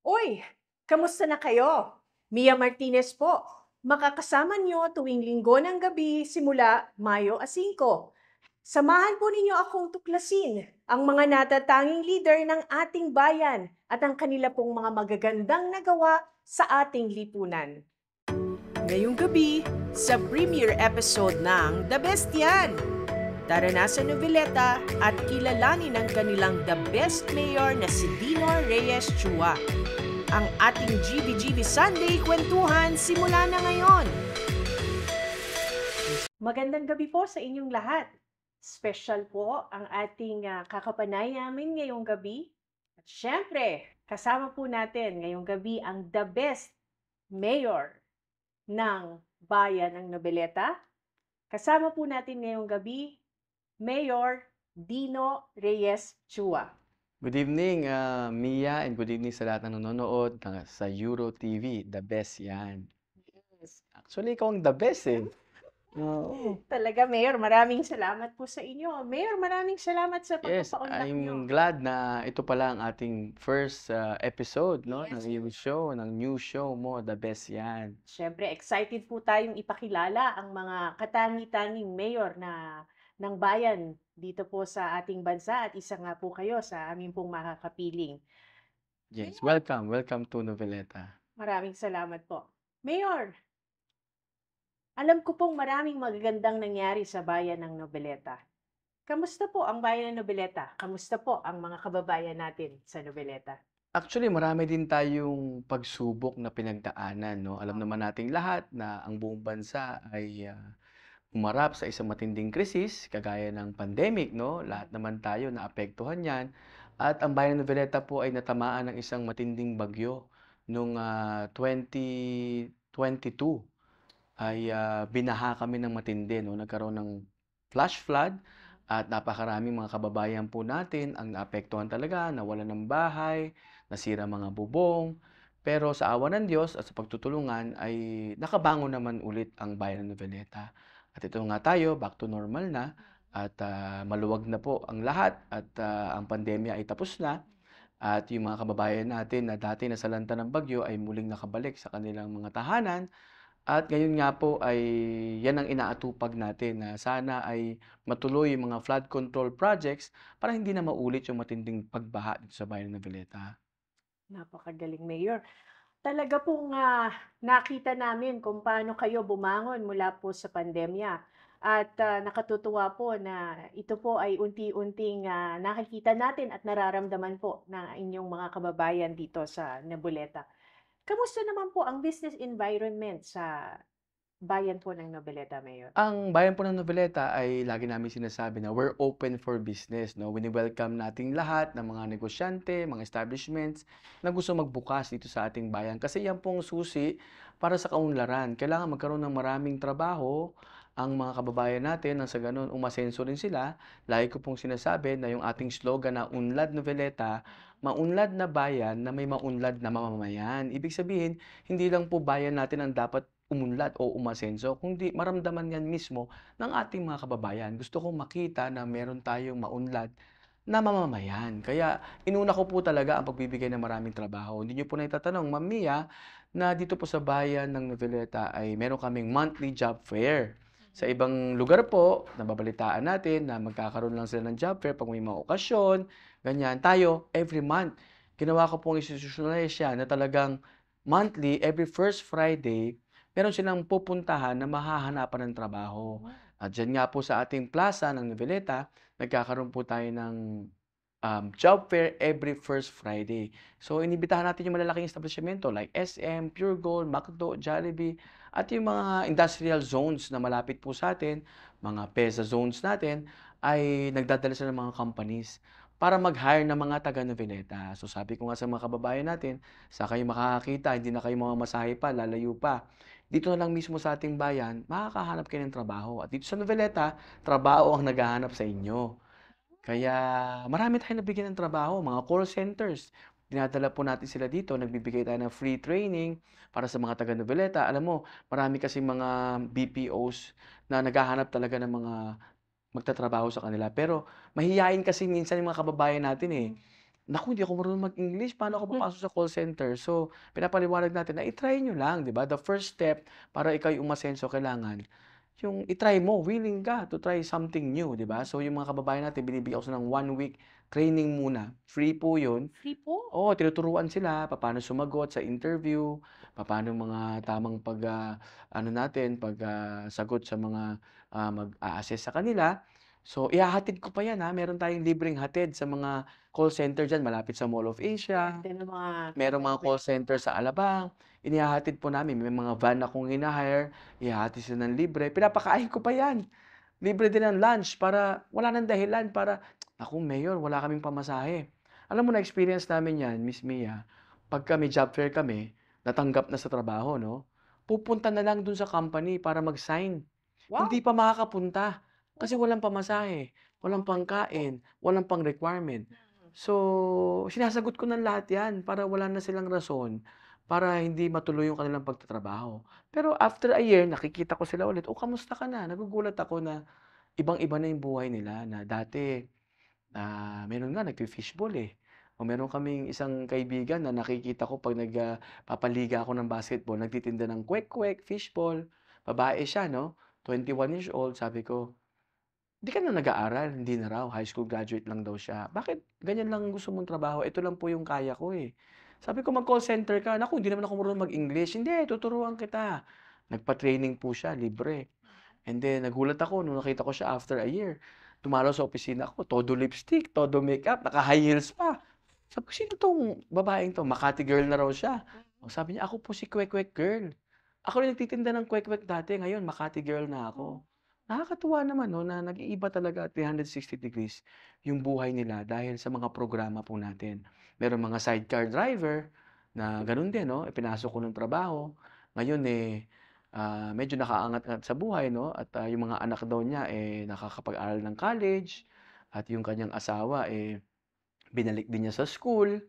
Uy, kamusta na kayo? Mia Martinez po. Makakasama niyo tuwing linggo ng gabi simula Mayo 5. Samahan po ninyo akong tuklasin ang mga natatanging leader ng ating bayan at ang kanila pong mga magagandang nagawa sa ating lipunan. Ngayong gabi, sa premiere episode ng The Best Yan! Tara na sa Noveleta at kilalanin ang kanilang The Best Mayor na si Dino Reyes Chua. Ang ating GBGB Sunday kwentuhan simula na ngayon. Magandang gabi po sa inyong lahat. Special po ang ating kakapanay namin ngayong gabi. At syempre, kasama po natin ngayong gabi ang the best mayor ng bayan ng Noveleta. Kasama po natin ngayong gabi, Mayor Dino Reyes Chua. Good evening, Mia, and good evening sa lahat ng nanonood sa Euro TV. The best yan. Yes. Actually, ikaw ang the best eh. Oo. Talaga, Mayor, maraming salamat po sa inyo. Mayor, maraming salamat sa Yes, pagpapaunlak nyo. I'm glad na ito pala ang ating first episode no, Yes. ng iyong show, ng new show mo, The Best Yan. Siyempre, excited po tayong ipakilala ang mga katangi-tanging mayor ng bayan dito po sa ating bansa at isa nga po kayo sa aming pong makakapiling. Yes, welcome to Noveleta. Maraming salamat po. Mayor, alam ko pong maraming magagandang nangyari sa bayan ng Noveleta. Kamusta po ang bayan ng Noveleta? Kamusta po ang mga kababayan natin sa Noveleta? Actually, marami din tayong pagsubok na pinagdaanan, no? Alam naman nating lahat na ang buong bansa ay umarap sa isang matinding krisis kagaya ng pandemic, no? Lahat naman tayo naapektuhan 'yan. At ang bayan ng Noveleta po ay natamaan ng isang matinding bagyo noong 2022 ay binaha kami ng matindi, no? Nagkaroon ng flash flood at napakaraming mga kababayan po natin ang naapektuhan talaga, nawalan ng bahay, nasira mga bubong. Pero sa awa ng Diyos at sa pagtutulungan ay nakabangon naman ulit ang bayan ng Noveleta. At ito nga tayo, back to normal na at maluwag na po ang lahat at ang pandemya ay tapos na. At yung mga kababayan natin na dati nasalanta ng bagyo ay muling nakabalik sa kanilang mga tahanan. At ngayon nga po ay yan ang inaatupag natin na sana ay matuloy yung mga flood control projects para hindi na maulit yung matinding pagbaha dito sa bayan ng Noveleta. Napakagaling, Mayor. Talaga pong nakita namin kung paano kayo bumangon mula po sa pandemya. At nakatutuwa po na ito po ay unti-unting nakikita natin at nararamdaman po ng inyong mga kababayan dito sa Noveleta. Kamusta naman po ang business environment sa bayan po ng Noveleta, Mayor? Ang bayan po ng Noveleta ay lagi namin sinasabi na we're open for business, no? Wini-welcome nating lahat ng mga negosyante, mga establishments na gusto magbukas dito sa ating bayan kasi yan pong susi para sa kaunlaran. Kailangan magkaroon ng maraming trabaho ang mga kababayan natin nang sa ganun umasenso rin sila. Lagi ko pong sinasabi na yung ating slogan na Unlad Noveleta, maunlad na bayan na may maunlad na mamamayan. Ibig sabihin, hindi lang po bayan natin ang dapat umunlad o umasenso, kundi maramdaman yan mismo ng ating mga kababayan. Gusto kong makita na meron tayong maunlad na mamamayan. Kaya inuna ko po talaga ang pagbibigay ng maraming trabaho. Hindi niyo po na itatanong, Ma'am Mia, na dito po sa bayan ng Noveleta ay meron kaming monthly job fair. Sa ibang lugar po, nababalitaan natin na magkakaroon lang sila ng job fair pag may mga okasyon, ganyan. Tayo, every month, ginawa ko pong institutionalize siya na talagang monthly, every first Friday, meron silang pupuntahan na mahahanapan ng trabaho. At diyan nga po sa ating plaza ng Noveleta, nagkakaroon po tayo ng job fair every first Friday. So, inibitahan natin yung malalaking establishmento like SM, Pure Gold, McDo, Jollibee, at yung mga industrial zones na malapit po sa atin, mga PEZA zones natin, ay nagdadala sila ng mga companies para mag-hire ng mga taga Noveleta. So, sabi ko nga sa mga kababayan natin, sa kayo makakakita, hindi na kayo mamamasahe pa, lalayo pa. Dito na lang mismo sa ating bayan, makakahanap kayo ng trabaho. At dito sa Noveleta, trabaho ang naghahanap sa inyo. Kaya marami tayong nabigyan ng trabaho, mga call centers. Dinadala po natin sila dito, nagbibigay tayo ng free training para sa mga taga Noveleta. Alam mo, marami kasi mga BPOs na naghahanap talaga ng mga magtatrabaho sa kanila. Pero mahiyain kasi minsan yung mga kababayan natin eh. naku, hindi ako marunong mag-English, paano ako Hmm. papasok sa call center? So, pinapaliwanag natin na i-try niyo lang, 'di ba? The first step para ikaw yung umasenso kailangan yung i-try mo, willing ka to try something new, 'di ba? So, yung mga kababayan natin binibigyan ko sila ng 1 week training muna, free po 'yun. Free po? Oo, tinuturuan sila papaano sumagot sa interview, papaano mga tamang ano natin, sagot sa mga, mag-a-assess sa kanila. So, ihahatid ko pa 'yan, meron tayong libreng hatid sa mga call center diyan malapit sa Mall of Asia, Din ng mga merong mga call center sa Alabang, inihahatid po namin. May mga van akong hina-hire, ihahatid sila ng libre, pinapakain ko pa 'yan. Libre din ang lunch para wala ng dahilan para, "Naku Mayor, wala kaming pamasahe." Alam mo na-experience namin 'yan, Miss Mia, pagka may job fair kami, natanggap na sa trabaho 'no, pupunta na lang dun sa company para mag-sign. Hindi wow! pa makakapunta kasi Oo, walang pamasahe, walang oo. pangkain, walang pang-requirement. Mm. So, sinasagot ko ng lahat 'yan para wala na silang rason para hindi matuloy yung kanilang pagtatrabaho. Pero after a year nakikita ko sila ulit, "Oh, kamusta ka na?" Nagugulat ako na ibang-iba na yung buhay nila na dati, meron nga nagfi-fishball, o meron kaming isang kaibigan na nakikita ko 'pag papaliga ako ng basketball nagtitinda ng kwek-kwek, fishball, babae siya 'no, 21 years old. Sabi ko, "Di ka na nag-aaral?" Hindi na raw, high school graduate lang daw siya. "Bakit ganyan lang ang gusto mong trabaho? Ito lang po yung kaya ko, eh." Sabi ko, "Mag-call center ka." "Naku, hindi naman ako marunong mag-English." "Hindi, tuturuan kita." Nagpa-training po siya, libre. And then nagulat ako nung nakita ko siya after a year. Dumalaw sa opisina ko, todo lipstick, todo makeup, naka-high heels pa. Sabi ko, "Sino 'tong babaeng 'to?" Makati girl na raw siya. O sabi niya, "Ako po si Kwek-Kwek girl. Ako rin nagtitinda ng kwek-kwek dati, ngayon Makati girl na ako." Nakakatuwa naman 'no, na nag-iiba talaga 360 degrees yung buhay nila dahil sa mga programa po natin. Merong mga sidecar driver na gano'n din 'no, ipinasok ko ng trabaho. Ngayon, medyo nakaangat-angat sa buhay 'no at, yung mga anak daw niya, nakakapag-aral ng college at yung kanyang asawa, binalik din niya sa school.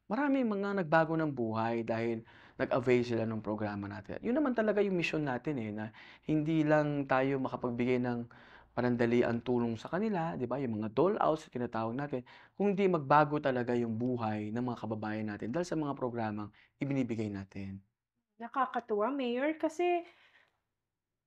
Maraming mga nagbago ng buhay dahil nag-avail sila ng programa natin. Yun naman talaga yung mission natin, na hindi lang tayo makapagbigay ng panandaliang tulong sa kanila, 'di ba, yung mga dole outs tinatawag natin, kundi magbago talaga yung buhay ng mga kababayan natin dahil sa mga programang ibinibigay natin. Nakakatuwa, Mayor, kasi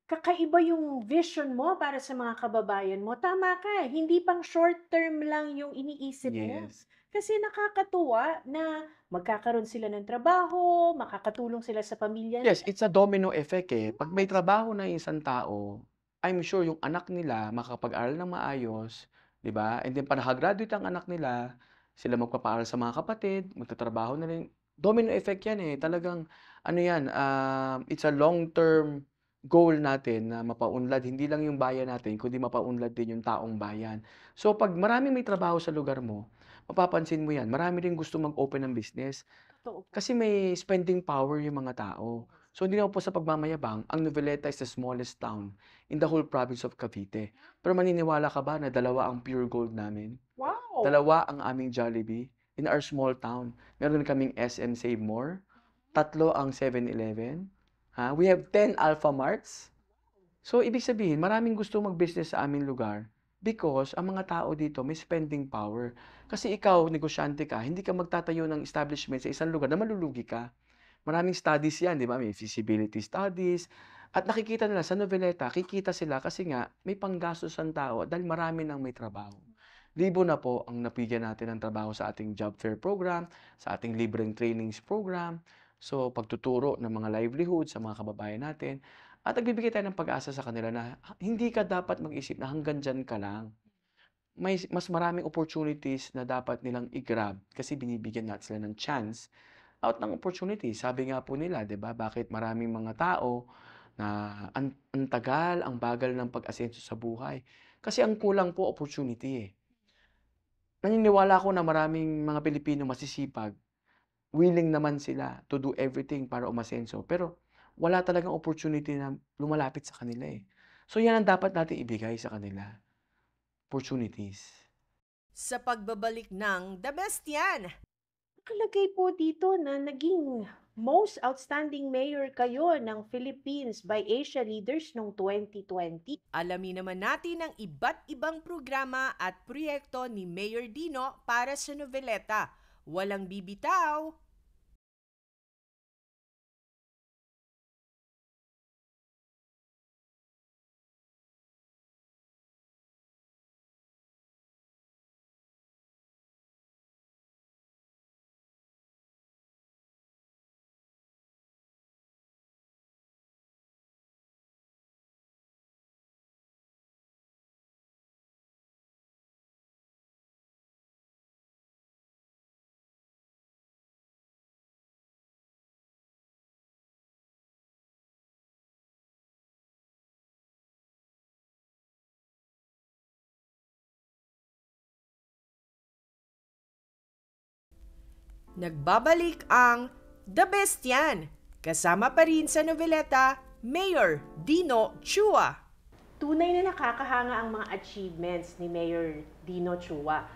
kakaiba yung vision mo para sa mga kababayan mo. Tama ka, hindi pang short term lang yung iniisip mo. Yes. Kasi nakakatuwa na magkakaroon sila ng trabaho, makakatulong sila sa pamilya Yes, nila. it's a domino effect, eh. 'Pag may Yes. trabaho na yung isang tao, I'm sure yung anak nila makakapag-aral ng maayos, 'di ba? And then 'pag naka-graduate ang anak nila, sila magpapaaral sa mga kapatid, magtatrabaho na rin. Domino effect 'yan, eh. Talagang ano 'yan, it's a long-term goal natin na mapaunlad hindi lang yung bayan natin kundi mapaunlad din yung taong bayan. So 'pag maraming may trabaho sa lugar mo, mapapansin mo 'yan, marami ring gustong mag-open ng business. Totoo po. Kasi may spending power yung mga tao. So, hindi naman po sa pagmamayabang, ang Noveleta is the smallest town in the whole province of Cavite. Pero maniniwala ka ba na dalawa ang pure gold namin? Wow! Dalawa ang aming Jollibee in our small town. Meron kaming SM Save More, tatlo ang 7-Eleven, we have 10 Alphamarts. So, ibig sabihin maraming gustong mag-business sa aming lugar because ang mga tao dito may spending power. Kasi ikaw, negosyante ka, hindi ka magtatayo ng establishment sa isang lugar na malulugi ka. Maraming studies 'yan, 'di ba? May feasibility studies at nakikita nila sa Noveleta, kikita sila kasi nga may panggastos ang tao dahil marami ng may trabaho. Libo na po ang nabigyan natin ng trabaho sa ating job fair program, sa ating libreng trainings program, so pagtuturo ng mga livelihood sa mga kababayan natin at nagbibigay tayo ng pag-asa sa kanila na hindi ka dapat mag-isip na hanggang diyan ka lang. May mas maraming opportunities na dapat nilang i-grab kasi binibigyan natin sila ng chance out ng opportunity. Sabi nga po nila, 'di ba, bakit maraming mga tao na ang tagal, ang bagal ng pag-asenso sa buhay. Kasi ang kulang po opportunity, eh. Naniniwala ako na maraming mga Pilipino masisipag, willing naman sila to do everything para umasenso, pero wala talagang opportunity na lumalapit sa kanila, eh. So 'yan ang dapat nating ibigay sa kanila, opportunities. Sa pagbabalik ng The Best Yan! Nakalagay po dito na naging Most outstanding mayor kayo ng Philippines by Asia Leaders noong 2020. Alamin naman natin ang iba't ibang programa at proyekto ni Mayor Dino para sa Noveleta. Walang bibitaw! Nagbabalik ang The Best Yan. Kasama pa rin sa noveleta, Mayor Dino Chua. Tunay na nakakahanga ang mga achievements ni Mayor Dino Chua.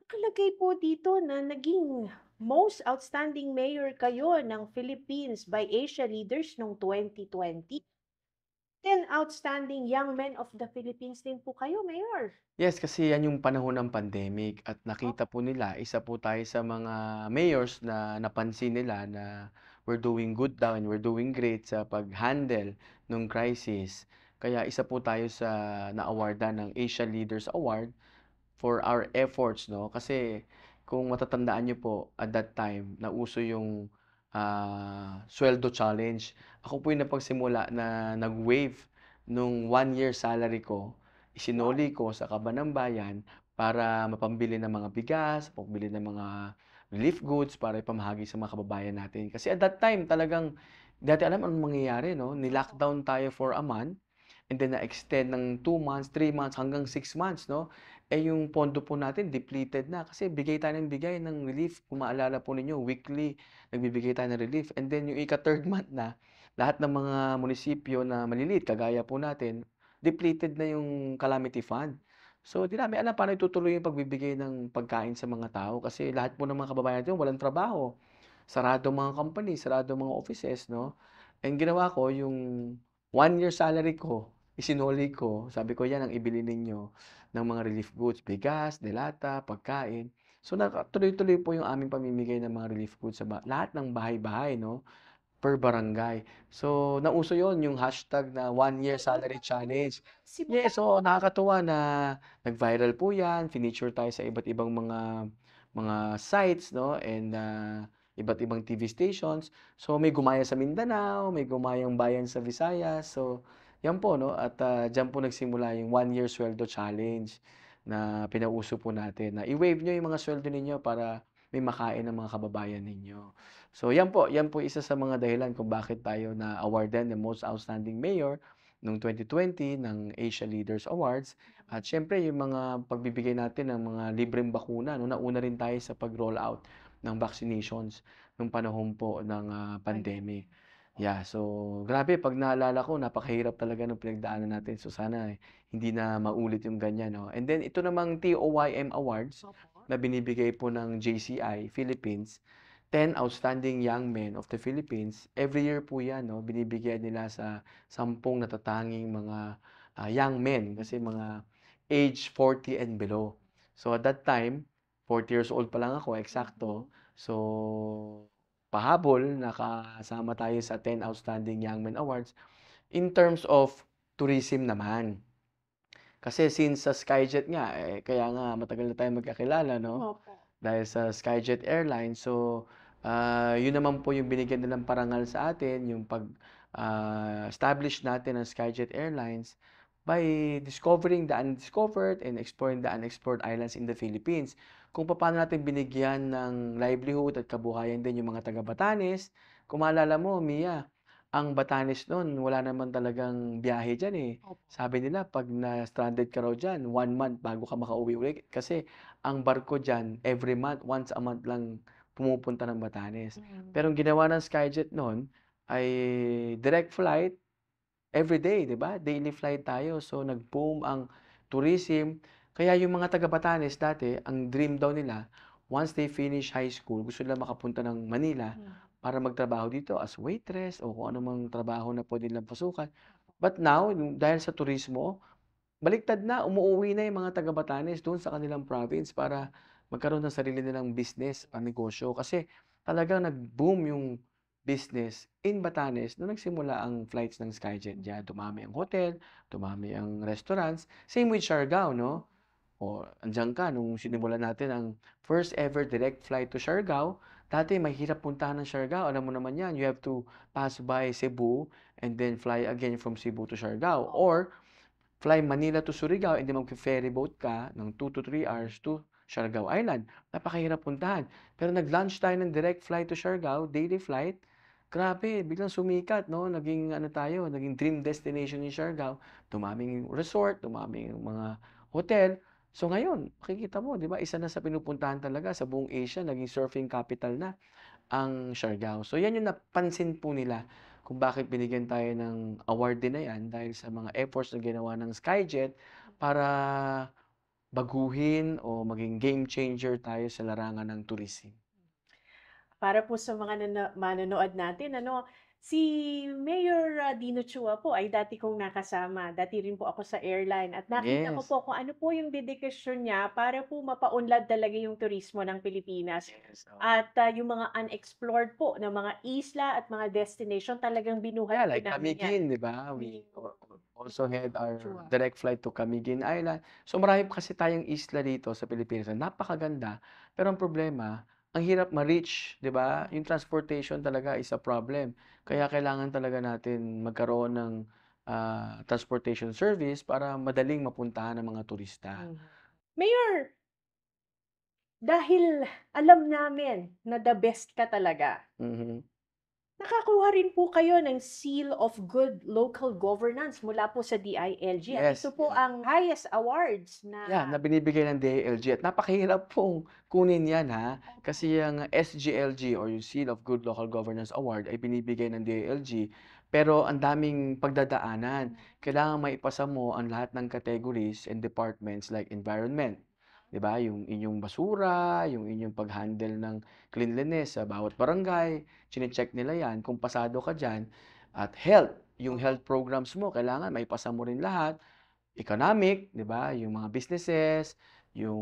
Nakalagay po dito na naging most outstanding mayor kayo ng Philippines by Asia Leaders noong 2020. 10 outstanding young men of the Philippines din po kayo, Mayor. Yes, kasi yan yung panahon ng pandemic at nakita po nila, isa po tayo sa mga mayors na napansin nila na we're doing good daw and we're doing great sa pag-handle ng crisis. Kaya isa po tayo sa na-awardan ng Asia Leaders Award for our efforts, no? Kasi kung matatandaan niyo po, at that time, nauso yung sweldo challenge. Ako po yung napagsimula na nag-waive nung 1 year salary ko, isinoli ko sa Kaban ng Bayan para mapambili ng mga bigas, pambili ng mga relief goods para ipamahagi sa mga kababayan natin. Kasi at that time, talagang dati alam anong mangyayari, no? Ni-lockdown tayo for a month and then na-extend ng 2 months, 3 months, hanggang 6 months, no? Eh, yung pondo po natin depleted na kasi bigay tayo ng bigay ng relief. Kung maalala po ninyo, weekly nagbibigay tayo ng relief. And then yung ika-third month na, lahat ng mga munisipyo na maliliit, kagaya po natin, depleted na yung calamity fund. So, di namin alam paano itutuloy yung pagbibigay ng pagkain sa mga tao kasi lahat po ng mga kababayan natin walang trabaho. Sarado mga company, sarado mga offices, no? And ginawa ko yung 1 year salary ko, isinoli ko, sabi ko yan ang ibili ninyo ng mga relief goods, bigas, delata, pagkain. So tuloy-tuloy po yung aming pamimigay ng mga relief goods sa lahat ng bahay-bahay, no? Per barangay. So, nauso yon yung hashtag na 1 year salary challenge. Yes, so nakakatuwa na nag-viral po yan, feature tayo sa iba't ibang mga sites, no? And iba't ibang TV stations. So, may gumaya sa Mindanao, may gumayang bayan sa Visayas. So, yan po, no? At diyan po nagsimula yung 1 year sweldo challenge na pinauso po natin na i-waive nyo yung mga sweldo ninyo para may makain ng mga kababayan ninyo. So yan po isa sa mga dahilan kung bakit tayo na-awardan ng Most Outstanding Mayor noong 2020 ng Asia Leaders Awards. At siyempre yung mga pagbibigay natin ng mga libreng bakuna, no, nauna rin tayo sa pag-roll out ng vaccinations nung panahon po ng pandemic. Yeah, so grabe pag naalala ko napakahirap talaga ng pinagdaanan natin. So sana hindi na maulit yung ganyan, no. And then ito namang TOYM Awards na binibigay po ng JCI Philippines, 10 Outstanding Young Men of the Philippines. Every year po 'yan, no, binibigyan nila sa 10 natatanging mga young men kasi mga age 40 and below. So at that time, 40 years old pa lang ako, eksakto. So pahabol nakasama tayo sa 10 Outstanding Young Men Awards in terms of tourism naman. Kasi since sa Skyjet nga, eh, kaya nga matagal na tayong magkakilala, no? Opo. Dahil sa Skyjet Airlines. So, yun naman po yung binigyan nilang parangal sa atin, yung establish natin ng Skyjet Airlines by discovering the undiscovered and exploring the unexplored islands in the Philippines. Kung paano natin binigyan ng livelihood at kabuhayan din yung mga taga Batanes. Kung maalala mo, Mia, ang Batanes noon, wala naman talagang biyahe dyan eh. Opo. Sabi nila, pag na-stranded ka raw dyan, 1 month bago ka makauwi ulit. Kasi ang barko dyan, every month, once a month lang pumupunta ng Batanes. Pero ang ginawa ng Skyjet noon ay direct flight every day, 'di ba? Daily flight tayo. So nag-boom ang tourism. Kaya yung mga taga Batanes dati, ang dream daw nila, once they finish high school, gusto nila makapunta ng Manila para magtrabaho dito as waitress o kung ano mang trabaho na puwede nilang pasukan. But now, dahil sa turismo, baliktad na, umuuwi na yung mga taga Batanes do'n sa kanilang province para magkaroon ng sarili nilang business o negosyo. Kasi talagang nag-boom yung business in Batanes nung nagsimula ang flights ng Skyjet diyan. Dumami ang hotel, dumami ang restaurants. Same with Siargao, 'no? O andiyan ka nung sinimulan natin ang first ever direct flight to Siargao. Dati mahirap puntahan ng Siargao, alam mo naman 'yan, you have to pass by Cebu and then fly again from Cebu to Siargao or fly Manila to Surigao and then magfe-ferry boat ka ng 2 to 3 hours to Siargao Island. Napakahirap puntahan. Pero nag-launch tayo ng direct flight to Siargao, daily flight. Grabe, biglang sumikat, no? Naging ano tayo, naging dream destination ni Siargao. Dumaming resort, dumaming mga hotel. So ngayon, makikita mo, 'di ba? Isa na sa pinupuntahan talaga sa buong Asia, naging surfing capital na ang Siargao. So 'yan yung napansin po nila kung bakit binigyan tayo ng award din na 'yan dahil sa mga efforts na ginawa ng Skyjet para baguhin o maging game changer tayo sa larangan ng tourism. Para po sa mga manonood natin ano, si Mayor, Dino Chua po ay dati kong nakasama. Dati rin po ako sa airline at nakita ko Yes. po kung ano po yung dedikasyon niya para po mapaunlad talaga yung turismo ng Pilipinas. Yes, At, yung mga unexplored po na mga isla at mga destination talagang binuhat yeah, po like namin yan. Camiguin, 'di ba? We Ni also had our Chua. direct flight to Camiguin Island. So marami kasi tayong isla dito sa Pilipinas na napakaganda, pero ang problema, ang hirap ma-reach, 'di ba? Yung transportation talaga is a problem. Kaya kailangan talaga natin magkaroon ng transportation service para madaling mapuntahan ng mga turista. Mhm. Mayor, dahil alam namin na the best ka talaga. Mhm. Nakakuha rin po kayo ng Seal of Good Local Governance mula po sa DILG at ito Yes, po yeah. ang highest awards na Yeah, na binibigay ng DILG at napakahirap pong kunin 'yan, ha. Kasi ang SGLG or yung Seal of Good Local Governance Award ay binibigay ng DILG, pero ang daming pagdadaanan. Kailangan maipasa mo ang lahat ng categories and departments like environment, 'di ba, yung inyong basura, yung inyong pag-handle ng cleanliness sa bawat barangay, chine-check nila 'yan kung pasado ka diyan. At health, yung health programs mo kailangan maipasa mo rin lahat. Economic, 'di ba, yung mga businesses, yung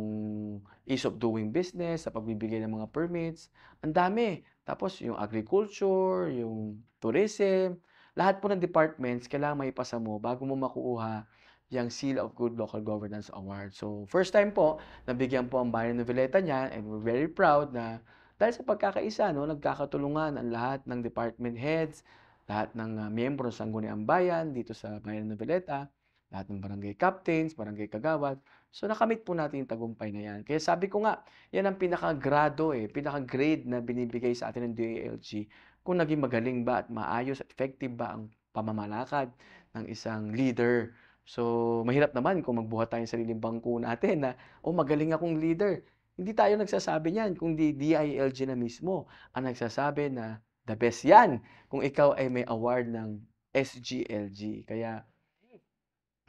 ease of doing business sa pagbibigay ng mga permits, ang dami. Tapos yung agriculture, yung tourism, lahat po ng departments kailangan maipasa mo bago mo makukuha yang Seal of Good Local Governance Award. So, first time po, nabigyan po ang Bayan ng Villeta niyan and we're very proud na dahil sa pagkakaisa 'no, nagkakatulungan ang lahat ng department heads, lahat ng, miyembro ng Sangguniang Bayan dito sa Bayan ng Villeta. Lahat ng barangay captains, barangay kagawad. So, nakamit po natin yung tagumpay na yan. Kaya sabi ko nga, yan ang pinaka-grado pinaka-grade na binibigay sa atin ng DILG kung naging magaling ba at maayos at effective ba ang pamamalakad ng isang leader. So, mahirap naman kung magbuhat tayo ng sariling bangko natin na, "Oh, magaling akong leader." Hindi tayo nagsasabi niyan, kundi DILG na mismo ang nagsasabi na, "The best yan kung ikaw ay may award ng SGLG." Kaya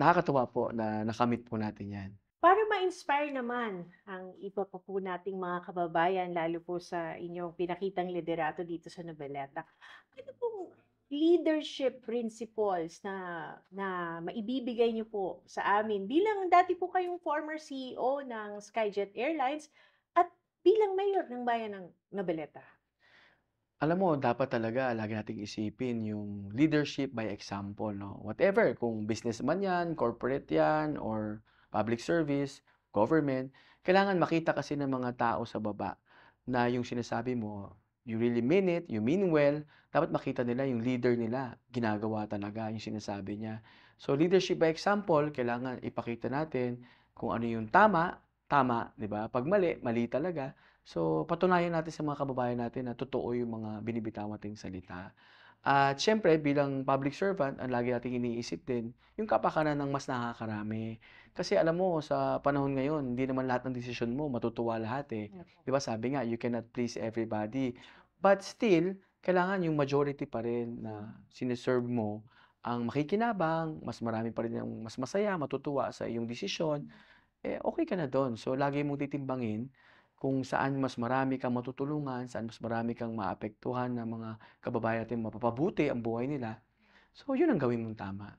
nakakatuwa po na nakamit po natin 'yan. para ma-inspire naman ang iba pa po nating mga kababayan lalo po sa inyong pinakitang liderato dito sa Noveleta. Ano pong leadership principles na na maibibigay niyo po sa amin bilang dati po kayong former CEO ng Skyjet Airlines at bilang mayor ng bayan ng Noveleta? Alam mo dapat talaga lagi nating isipin yung leadership by example 'no. Whatever kung business man 'yan, corporate 'yan, or public service, government, kailangan makita kasi ng mga tao sa baba na yung sinasabi mo, you really mean it, you mean well. Dapat makita nila yung leader nila, ginagawa talaga yung sinasabi niya. So leadership by example, kailangan ipakita natin kung ano yung tama, tama, 'di ba? 'Pag mali, mali talaga. So, patunayan natin sa mga kababayan natin na totoo yung mga binibitaw nating salita. At siyempre bilang public servant, ang lagi nating iniisip din yung kapakanan ng mas nakakarami. Kasi alam mo sa panahon ngayon, hindi naman lahat ng desisyon mo matutuwa lahat, eh. 'Di ba sabi nga, you cannot please everybody. But still, kailangan yung majority pa rin na mo ang makikinabang, mas marami pa rin ang mas masaya, matutuwa sa iyong desisyon, eh, okey ka na dun. So, lagi mong titimbangin kung saan mas marami kang matutulungan, saan mas marami kang maapektuhan na mga kababayan natin, mapapabuti ang buhay nila. So, yun ang gawin mong tama.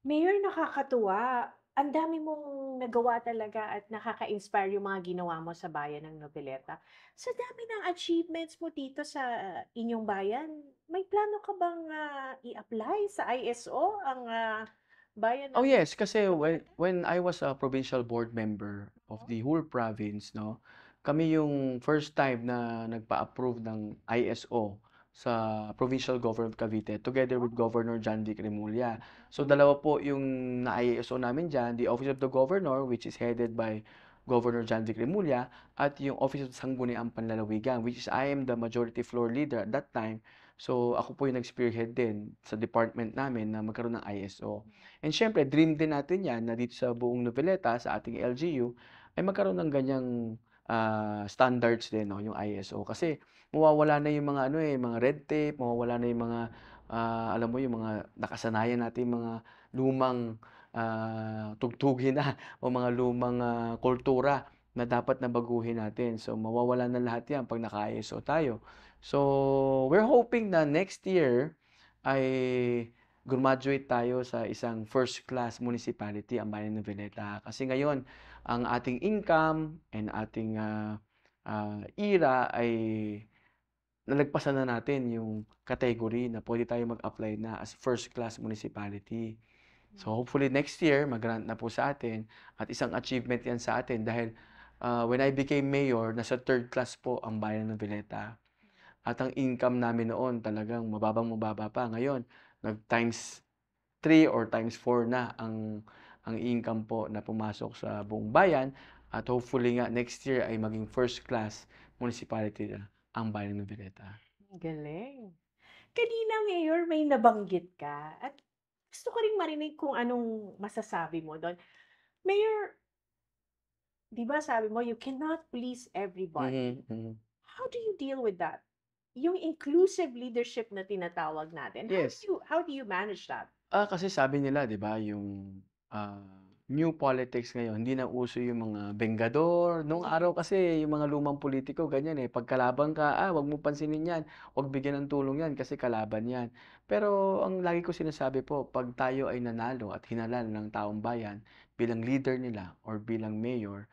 Mayor, nakakatuwa. Ang dami mong nagawa talaga at nakaka-inspire yung mga ginawa mo sa bayan ng Noveleta. Sa dami ng achievements mo dito sa inyong bayan, may plano ka bang i-apply sa ISO ang bayan Oh ng yes, kasi Noveleta? when I was a provincial board member of the whole province, no, kami yung first time na nagpa-approve ng ISO sa Provincial Government of Cavite together with Governor John Vic Remulla. So Mhm. dalawa po yung na-ISO namin dyan, the Office of the Governor, which is headed by Governor John Vic Remulla, at yung Office of Sangguniang Panlalawigan, which is I am the majority floor leader at that time. So ako po yung nag-spearhead din sa department namin na magkaroon ng ISO. And siyempre dream din natin 'yan na dito sa buong Noveleta, sa ating LGU, ay magkaroon ng ganiyang, standards din 'no, yung ISO. Kasi mawawala na yung mga ano, mga red tape, mawawala na yung mga, alam mo yung mga nakasanayan nating mga lumang, tugtugin na o mga lumang, kultura na dapat na baguhin natin. So mawawala na lahat 'yan 'pag naka-ISO tayo. So we're hoping na next year ay grumaduate tayo sa isang first class municipality ang bayan ng Veleta. Kasi ngayon, ang ating income and ating, IRA ay nalagpasan na natin yung category na pwede tayo mag-apply na as first class municipality. So hopefully next year mag-grant na po sa atin at isang achievement 'yan sa atin dahil, when I became mayor nasa third class po ang bayan ng Veleta. At ang income namin noon talagang mababang-mababa pa. Ngayon nag-times 3 or times 4 na ang income po na pumasok sa buong bayan at hopefully nga next year ay maging first class municipality na ang bayan ng Noveleta. Ang galing. Kanina, Mayor, may nabanggit ka at gusto ko ring marinig kung anong masasabi mo do'n. Mayor, 'di ba sabi mo, you cannot please everybody. Mhm, mhm. How do you deal with that? Yung inclusive leadership na tinatawag natin, Yes. how do you manage that? Kasi sabi nila 'di ba yung, ah, new politics ngayon hindi na uso yung mga bengador. Nung araw kasi yung mga lumang pulitiko ganyan, 'pag kalaban ka, "Wag mo pansinin 'yan, 'wag bigyan ng tulong 'yan kasi kalaban 'yan." Pero ang lagi ko sinasabi po 'pag tayo ay nanalo at hinalal ng taong bayan bilang leader nila or bilang mayor,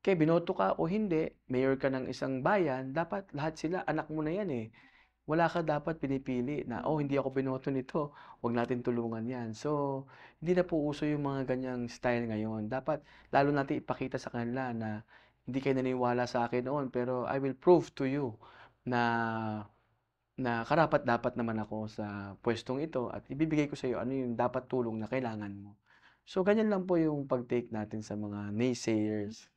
kaya binoto ka o hindi, mayor ka ng isang bayan, dapat lahat sila anak mo na 'yan, wala ka dapat pinipili na, "Oh, hindi ako binoto nito, 'wag natin tulungan 'yan." So, hindi na po uso yung mga ganyang style ngayon. Dapat lalo natin ipakita sa kanila na, "Hindi kayo naniniwala sa akin noon, pero I will prove to you na karapat-dapat naman ako sa puwestong ito at ibibigay ko sa iyo ano yung dapat tulong na kailangan mo." So, ganyan lang po yung pag-take natin sa mga naysayers.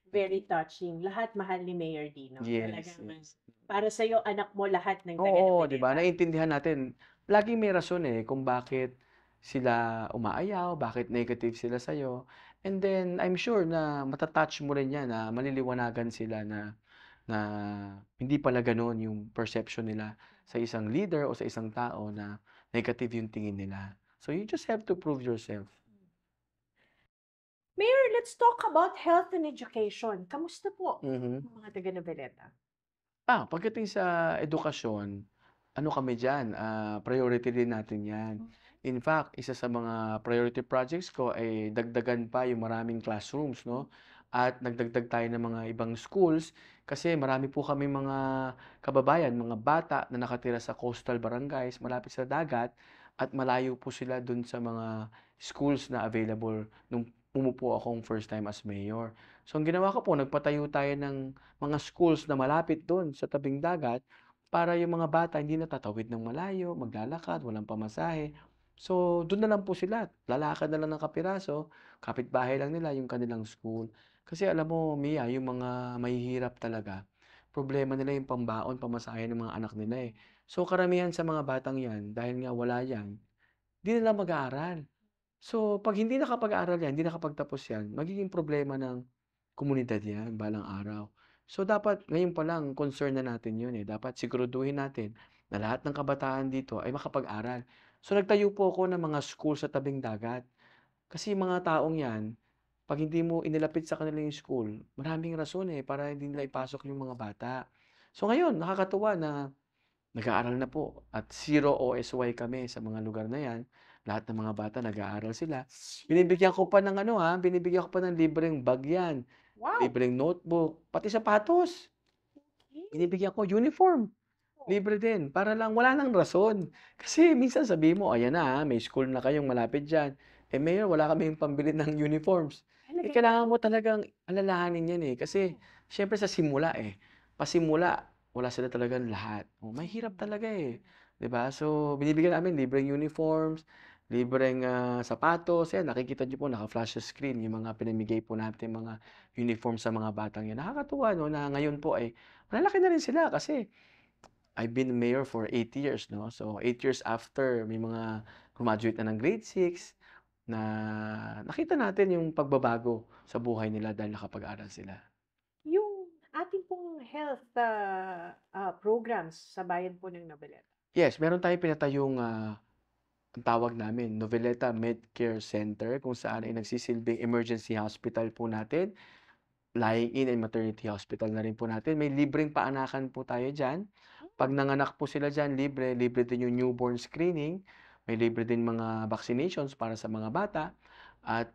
Very touching. Lahat mahal ni Mayor Dino. Yes, Talagang yes. para sa'yo, anak mo lahat ng taga Oo, 'di ba, Noveleta. naiintindihan natin. Laging may rason, kung bakit sila umaayaw, bakit negative sila sa'yo. And then I'm sure na mata-touch mo rin 'yan, na maliliwanagan sila na na hindi pala gano'n yung perception nila sa isang leader o sa isang tao na negative yung tingin nila. So you just have to prove yourself. Mayor, let's talk about health and education. Kamusta po Mhm. ang mga taga Noveleta? Pagdating sa edukasyon, ano kami diyan, priority din natin 'yan. In fact, isa sa mga priority projects ko ay dagdagan pa yung maraming classrooms 'no, at nagdagdag tayo ng mga ibang schools kasi marami po kaming mga kababayan, mga bata na nakatira sa coastal barangays malapit sa dagat at malayo po sila dun sa mga schools na available nung umupo akong first time as mayor. So, ang ginawa ko po nagpatayo tayo ng mga schools na malapit do'n sa tabing dagat para yung mga bata hindi na tatawid ng malayo, maglalakad, walang pamasahe. So, do'n na lang po sila, lalakad na lang ng kapiraso, kapitbahay lang nila yung kanilang school. Kasi alam mo, Mia, yung mga mahihirap talaga, problema nila yung pambaon, pamasahe ng mga anak nila. So, karamihan sa mga batang 'yan, dahil nga wala 'yan, 'di na lang mag-aaral. So, 'pag hindi nakapag-aral 'yan, hindi nakapagtapos 'yan, magiging problema ng komunidad 'yan balang araw. So, dapat ngayon pa lang concern na natin 'yun, dapat siguraduhin natin na lahat ng kabataan dito ay makapag-aral. So, nagtayo po ako ng mga school sa tabing dagat. Kasi yung mga taong 'yan, 'pag hindi mo inilapit sa kanila yung school, maraming rason, para hindi nila ipasok yung mga bata. So ngayon nakakatuwa na nag-aaral na po at zero OSY kami sa mga lugar na 'yan. Lahat ng mga bata nag-aaral sila. Binibigyan ko pa ng ano, binibigyan ko pa ng libreng bag 'yan, Wow! libreng notebook, pati sapatos. Binibigyan ko uniform. Libre din, para lang wala ng rason. Kasi minsan sabihin mo, "Ayan na, may school na kayong malapit diyan." Mayor wala kaming pambili ng uniforms. Talaga Kailangan mo talagang alalahanin 'yan, kasi siyempre sa simula, pasimula wala sila talagang lahat. Mahirap talaga, 'di ba? So, binibigyan namin libreng uniforms, libreng, sapatos, 'yan nakikita niyo po naka-flash sa screen yung mga pinamigay po nating mga uniform sa mga batang 'yan. Nakakatuwa 'no, na ngayon po ay malalaki na rin sila kasi I've been mayor for 8 years 'no. So, 8 years after may mga grumaduate na ng grade 6 na nakita natin yung pagbabago sa buhay nila dahil nakapag-aral sila. yung ating pong health, programs sa bayan po ng Noveleta. Yes, meron tayong pinatayong, ang tawag namin Noveleta Medcare Center kung saan ay nagsisilbing emergency hospital po natin, lying-in and maternity hospital na rin po natin. May libreng paanakan po tayo diyan. 'Pag nanganak po sila diyan libre, libre din yung newborn screening, may libre din mga vaccinations para sa mga bata at,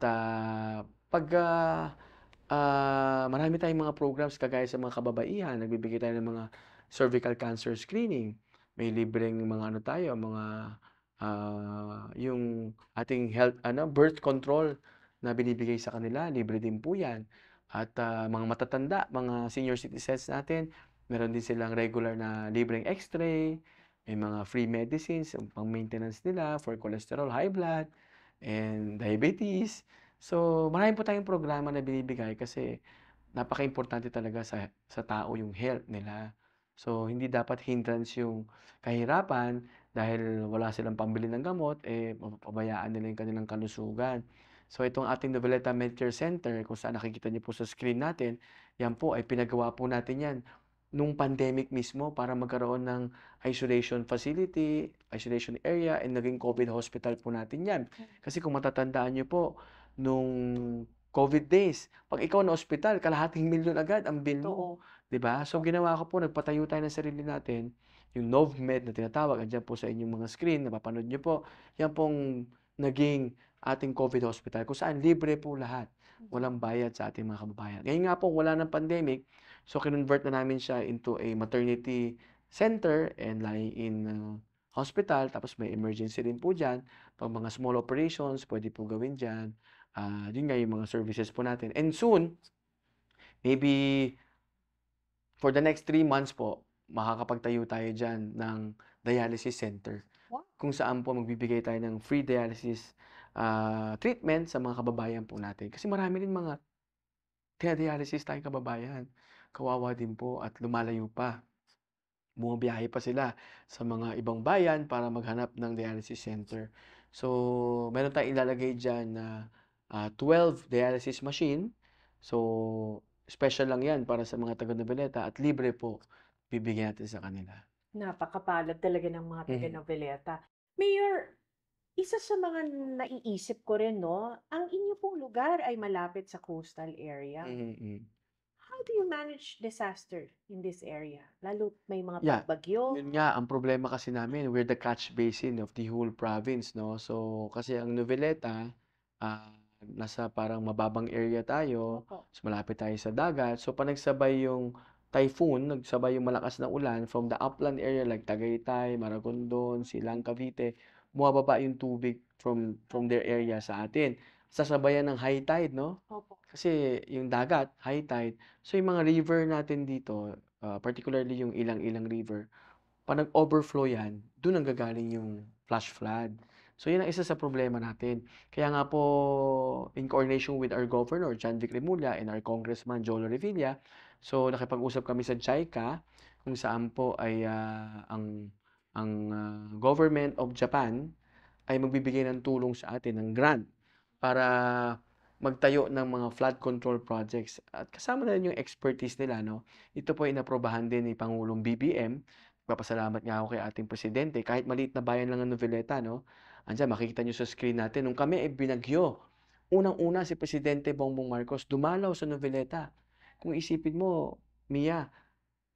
'pag, marami tayong mga programs kagaya sa mga kababaihan, nagbibigay tayo ng mga cervical cancer screening. May libreng mga ano tayo, mga, yung ating health ano, birth control na binibigay sa kanila, libre din po 'yan. At, mga matatanda, mga senior citizens natin, meron din silang regular na libreng X-ray, may mga free medicines, yung pang-maintenance nila for cholesterol, high blood, and diabetes. So, marami po tayong programa na binibigay kasi napakaimportante talaga sa tao yung health nila. So, hindi dapat hindrance yung kahirapan dahil wala silang pambili ng gamot, mapapabayaan nila yung kanilang kalusugan. So, itong ating Noveleta Medcare Center kung saan nakikita niyo po sa screen natin, yan po ay pinagawa po natin yan nung pandemic mismo para magkaroon ng isolation facility, isolation area, and naging COVID hospital po natin yan. Kasi kung matatandaan niyo po, nung COVID days, 'pag ikaw na-ospital, kalahating milyon agad ang bill mo, Totoo. 'di ba? So, ginawa ko po, nagpatayo tayo ng sarili natin, yung NovMed na tinatawag, andiyan po sa inyong mga screen, napapanood niyo po. Yan pong naging ating COVID hospital kung saan libre po lahat, walang bayad sa ating mga kababayan. Ngayon nga po wala ng pandemic, so kinonvert na namin siya into a maternity center and lying-in, hospital, tapos may emergency rin po diyan. 'Pag mga small operations, puwede po gawin diyan. Yun nga yung mga services po natin. And soon, maybe for the next 3 months po, makakapagtayo tayo diyan ng dialysis center. Wow! Kung saan po magbibigay tayo ng free dialysis, treatment sa mga kababayan po natin. Kasi marami rin mga dina-dialysis tayong kababayan. Kawawa din po at lumalayo pa. Bumabiyahe pa sila sa mga ibang bayan para maghanap ng dialysis center. So, meron tayong ilalagay diyan na, 12 dialysis machine. So, special lang 'yan para sa mga taga Noveleta at libre po bibigyan natin sa kanila. Napakapalad talaga ng mga taga Mhm, Noveleta. Mayor, isa sa mga naiisip ko rin 'no, ang inyo pong lugar ay malapit sa coastal area. mhm, hmm. How do you manage disaster in this area? Lalo't may mga Yeah, pagbagyo? yun nga ang problema kasi namin, we're the catch basin of the whole province 'no. So, kasi ang Noveleta, nasa parang mababang area tayo, Opo. mas malapit tayo sa dagat. So, 'pag nagsabay yung typhoon, nagsabay yung malakas na ulan from the upland area like Tagaytay, Maragondon, Silang, Cavite, bumababa yung tubig from their area sa atin. Sasabayan ng high tide 'no, Opo. kasi yung dagat, high tide. So, yung mga river natin dito, particularly yung Ilang-Ilang River, 'pag nag-overflow 'yan, dun nanggagaling yung flash flood. So, 'yun ang isa sa problema natin. Kaya nga po, in coordination with our Governor, John Vic Remulla, and our Congressman, Jolo Revilla, so nakipag-usap kami sa JICA, kung saan po ay, government of Japan ay magbibigay ng tulong sa atin, ng grant, para magtayo ng mga flood control projects at kasama na rin yung expertise nila 'no. Ito po ay inaprubahan din ni Pangulong BBM. Nagpapasalamat nga ako kay ating presidente, kahit maliit na bayan lang ng Noveleta 'no, andiyan makikita niyo sa screen natin nung kami ay binagyo unang-una si Presidente Bongbong Marcos dumalaw sa Noveleta. Kung isipin mo, Mia,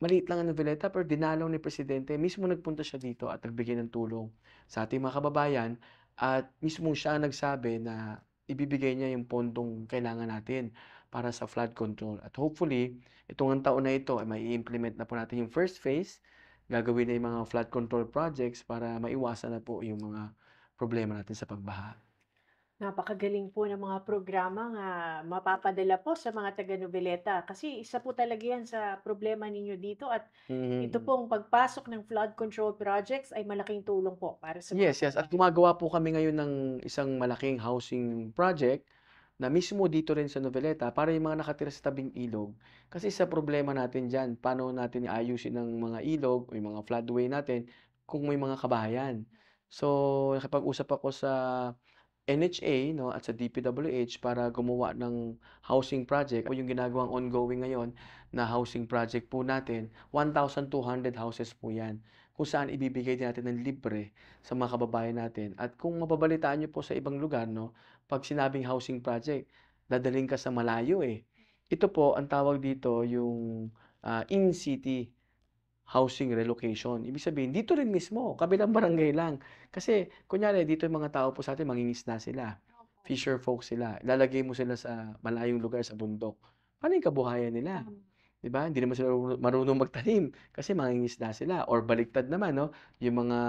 maliit lang ang Noveleta pero dinalaw ni Presidente, mismo nagpunta siya dito at nagbigay ng tulong sa ating mga kababayan at mismo siya ang nagsabi na ibibigay niya yung pondong kailangan natin para sa flood control. At hopefully, itong taon na ito ay mai-implement na po natin yung first phase, gagawin na yung mga flood control projects para maiwasan na po yung mga problema natin sa pagbaha. Napakagaling po ng mga programa nga mapapadala po sa mga taga Noveleta kasi isa po talaga yan sa problema ninyo dito at ito Mhm. pong pagpasok ng flood control projects ay malaking tulong po para sa mga Yes, at kababayan. gumagawa po kami ngayon ng isang malaking housing project na mismo dito rin sa Noveleta para yung mga nakatira sa tabing ilog. Kasi sa problema natin diyan, paano natin aayusin ang mga ilog o yung mga floodway natin kung may mga kabahayan. So, nakipag-usap ako sa NHA 'no, at sa DPWH para gumawa ng housing project o yung ginagawang ongoing ngayon na housing project po natin, 1,200 houses po 'yan, kung saan ibibigay din natin ng libre sa mga kababayan natin. At kung mababalitaan niyo po sa ibang lugar 'no, 'pag sinabing housing project, dadalhin ka sa malayo, eh. Ito po ang tawag dito yung, in-city housing relocation. Ibig sabihin dito rin mismo, kabilang barangay lang. Kasi kunyari dito yung mga tao po sa'tin mangingisda sila, fisher folk sila, ilalagay mo sila sa malayong lugar sa bundok. Paano yung kabuhayan nila? Tama. 'Di ba? Hindi naman sila marunong magtanim kasi mangingisda sila or baliktad naman 'no, yung mga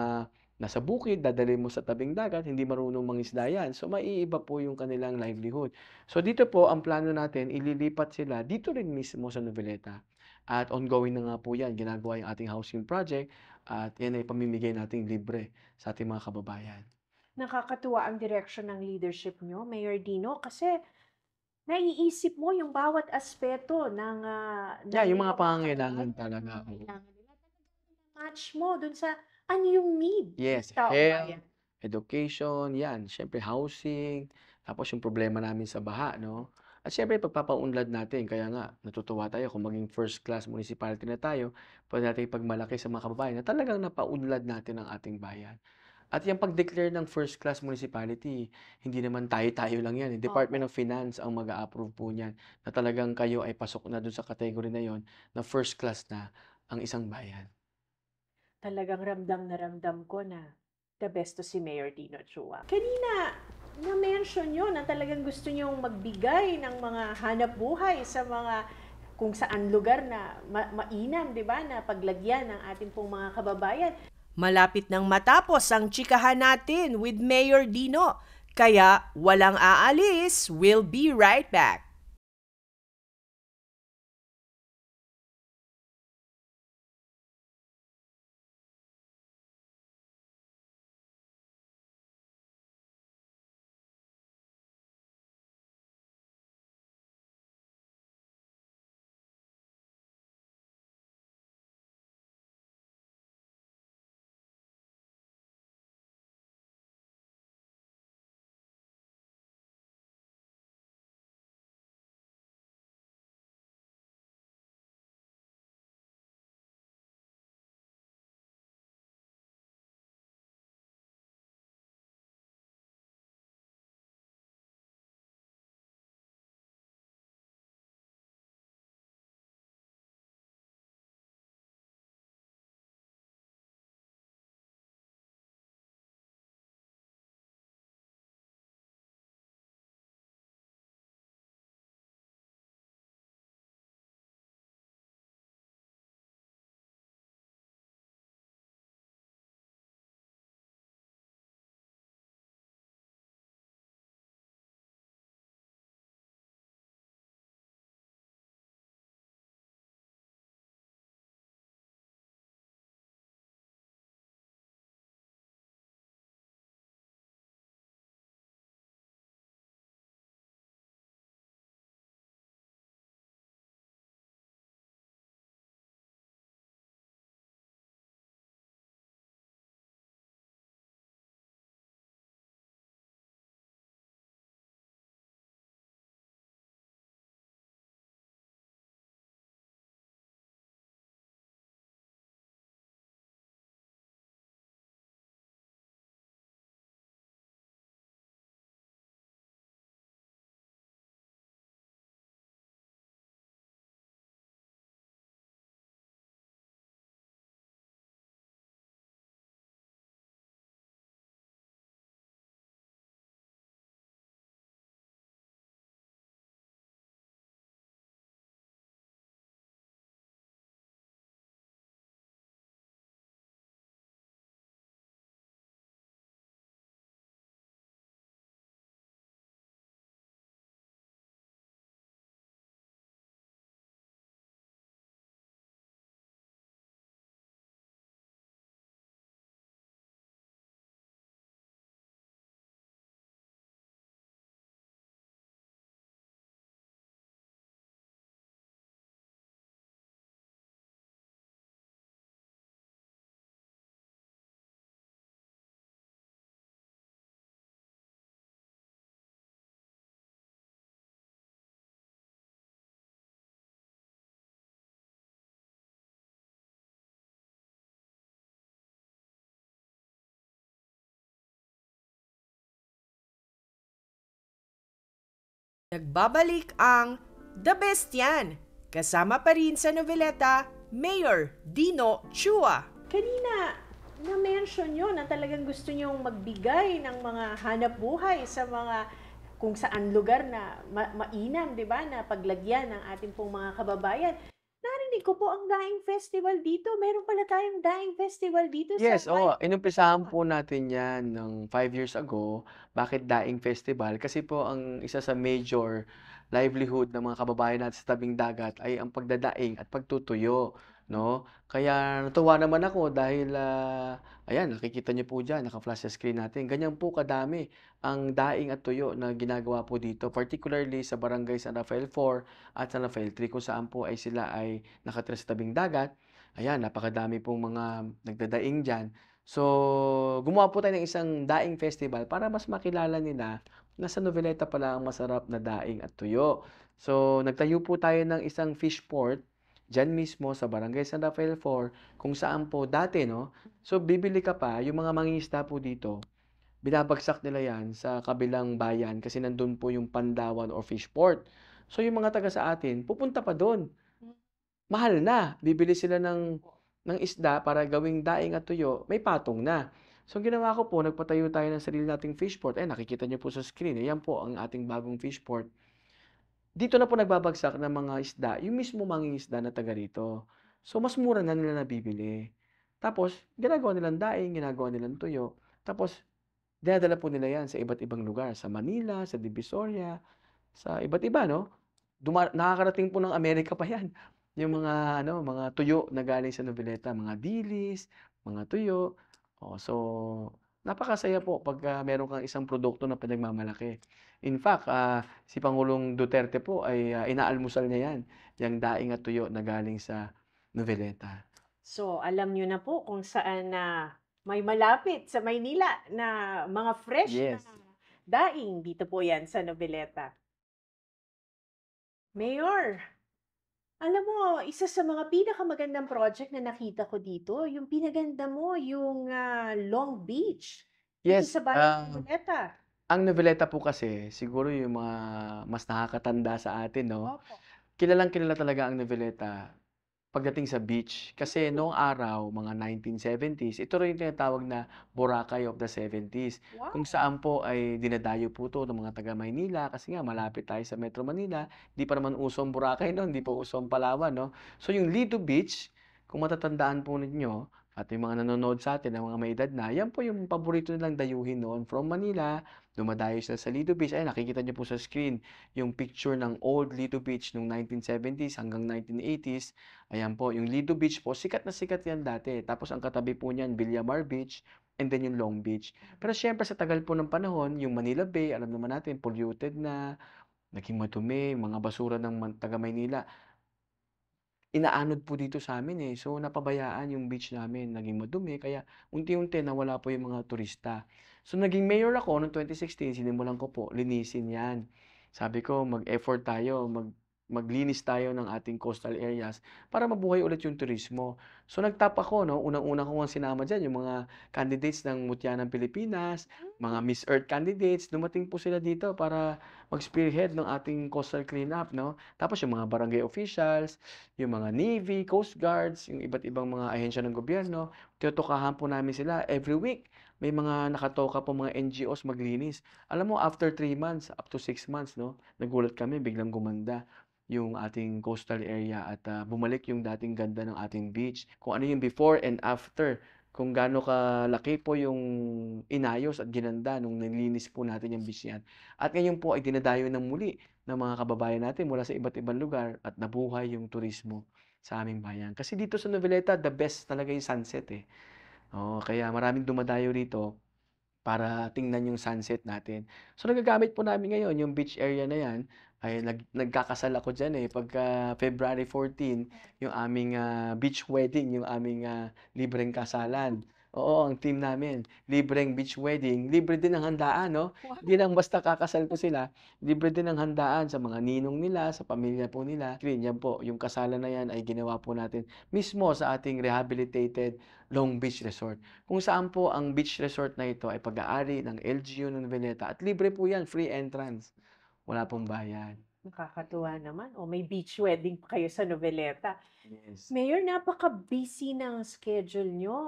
nasa bukid dadalhin mo sa tabing dagat, hindi marunong mangisda 'yan. So, maiiba po yung kanilang livelihood. So, dito po ang plano natin ililipat sila dito rin mismo sa Noveleta at ongoing na nga po 'yan, ginagawa yung ating housing project at 'yan ay pamimigay nating libre sa ating mga kababayan. Nakakatuwa ang direksyon ng leadership nyo, Mayor Dino, kasi naiisip mo yung bawat aspeto ng Yeah, yung mga inyong mga pangangailangan kababayan, talaga, mga oo. kailangan nila. Talagang match mo dun sa ano yung need ng Yes, taong health, bayan. education, 'yan. Siyempre housing, tapos yung problema namin sa baha 'no. At siyempre pagpapaunlad natin kaya nga natutuwa tayo kung maging first class municipality na tayo, puwede nating ipagmalaki sa mga kababayan na talagang napaunlad natin ang ating bayan. At yung pag-declare ng first class municipality, hindi naman tayo-tayo lang 'yan, eh, Opo, Department of Finance ang mag-a-approve po niyan na talagang kayo ay pasok na dun sa category na yon na first class na ang isang bayan. talagang ramdam na ramdam ko na the best to si Mayor Dino Chua. Kanina, na-mention nyo na talagang gusto nyong magbigay ng mga hanap buhay sa mga kung saan lugar na mainam, di ba, na paglagyan ng ating pong mga kababayan. Malapit nang matapos ang chikahan natin with Mayor Dino. Kaya walang aalis, we'll be right back. Nagbabalik ang The Best Yan. Kasama pa rin sa noveleta, Mayor Dino Chua. Kanina, na-mention nyo na talagang gusto nyong magbigay ng mga hanap buhay sa mga kung saan lugar na mainam, di ba, na paglagyan ng ating pong mga kababayan. Narinig ko po ang Daing Festival dito. Meron pala tayong Daing Festival dito sa Yes, oo. bayan. Inumpisahan po natin 'yan ng 5 years ago. Bakit Daing Festival? Kasi po ang isa sa major livelihood ng mga kababayan natin sa tabing dagat ay ang pagdadaing at pagtutuyo, 'no? Kaya natuwa naman ako dahil, ayan nakikita niyo po diyan, naka-flash sa screen natin. Ganyan po kadami ang daing at tuyo na ginagawa po dito, particularly sa Barangay San Rafael 4 at San Rafael 3 kung saan po ay sila ay nakatira sa tabing dagat. Ayan, napakadami pong mga nagdadaing diyan. So, gumawa po tayo ng isang daing festival para mas makilala nila na sa Noveleta pala ang masarap na daing at tuyo. So, nagtayo po tayo ng isang fish port diyan mismo sa Barangay San Rafael 4 kung saan po dati, no? So, bibili ka pa, yung mga mangingisda po dito, binabagsak nila yan sa kabilang bayan kasi nandun po yung Pandawan or fish port. So, yung mga taga sa atin, pupunta pa doon. Mahal na, bibili sila ng isda para gawing daing at tuyo, may patong na. So, ang ginawa ko po, nagpatayo tayo ng sarili nating fish port. Ayan, nakikita niyo po sa screen, ayan po ang ating bagong fish port. Dito na po nagbabagsak ng mga isda, yung mismo mangingisda na taga rito. So, mas mura na nila nabibili. Tapos, ginagawa nilang daing, ginagawa nilang tuyo. Tapos, dinadala po nila yan sa iba't ibang lugar, sa Manila, sa Divisoria, sa iba't iba, no? Nakakarating po ng Amerika pa 'yan, yung mga ano, mga tuyo na galing sa Noveleta, mga dilis, mga tuyo. So napakasaya po pagka meron kang isang produkto na pinagmamalaki. In fact, si Pangulong Duterte po ay, inaalmusal niya 'yan, yang daing at tuyo na galing sa Noveleta. So, alam nyo na po kung saan na may malapit sa Maynila na mga fresh na Yes. daing. Dito po yan sa Noveleta. Mayor, alam mo, isa sa mga pinakamagandang project na nakita ko dito, yung pinaganda mo, yung Long Beach. Dito Yes, sa bayan ng Noveleta. ang Noveleta po kasi siguro yung mga mas nakakatanda sa atin, 'no, Opo. kilalang-kilala talaga ang Noveleta pagdating sa beach. Kasi Mm, noong araw, mga 1970s, ito rin yung tinatawag na Boracay of the 70s, kung wow. saan po ay dinadayo po 'to ng mga taga Maynila kasi nga malapit tayo sa Metro Manila. 'Di pa naman uso ang Boracay no'n, 'di pa Mm. uso ang Palawan, 'no. So yung Lido Beach, kung matatandaan po ninyo at yung mga nanonood sa'tin na mga may edad na, yan po yung paborito nilang dayuhin noon from Manila, dumadayo sila sa Lido Beach. Ayan, nakikita niyo po sa screen yung picture ng old Lido Beach nung 1970s hanggang 1980s. Ayan po, yung Lido Beach po, sikat na sikat yan dati. Tapos ang katabi po niyan, Villamar Beach, and then yung Long Beach. Pero syempre sa tagal po ng panahon, yung Manila Bay, alam naman natin, polluted na, naging madumi, mga basura ng taga Maynila. Inaanod po dito sa amin So, napabayaan yung beach namin, naging madumi kaya unti-unti nawala po yung mga turista. So, naging mayor ako noong 2016, sinimulan ko po linisin 'yan. Sabi ko mag-effort tayo, maglinis tayo ng ating coastal areas para mabuhay ulit yung turismo. So, nag-top ako 'no, unang-una ko ngang sinama diyan yung mga candidates ng Mutya ng Pilipinas, mga Miss Earth candidates, dumating po sila dito para mag-spearhead ng ating coastal cleanup 'no. Tapos yung mga barangay officials, yung mga Navy, Coast Guards, yung iba't ibang mga ahensya ng gobyerno, tinutukahan po namin sila every week. May mga nakatoka po mga NGOs maglinis. Alam mo after 3 months, up to 6 months 'no, nagulat kami biglang gumanda yung ating coastal area at, bumalik yung dating ganda ng ating beach. Kung ano yung before and after, kung gaano kalaki po yung inayos at ginanda nung nilinis po natin yung beach 'yan. At ngayon po ay dinadayo ng muli ng mga kababayan natin mula sa iba't ibang lugar at nabuhay yung turismo sa aming bayan. Kasi dito sa Noveleta, the best talaga yung sunset, Oo, kaya maraming dumadayo rito para tingnan yung sunset natin. So, nagagamit po namin ngayon yung beach area na 'yan ay nagkakasal ako diyan, pagka February 14 yung aming, beach wedding, yung aming, libreng kasalan. Oo, ang theme namin, libreng beach wedding, libre din ang handaan 'no. Wow. Hindi lang basta kakasal ko sila, libre din ang handaan sa mga ninong nila, sa pamilya po nila. Yan po, yung kasalan na 'yan ay ginawa po natin mismo sa ating rehabilitated Long Beach Resort. Kung saan po ang beach resort na ito ay pag-aari ng LGU ng Noveleta at libre po yan, free entrance. wala pong bayad. Nakakatuwa naman. O may beach wedding pa kayo sa Noveleta. Yes. Mayor, napaka-busy ng schedule nyo.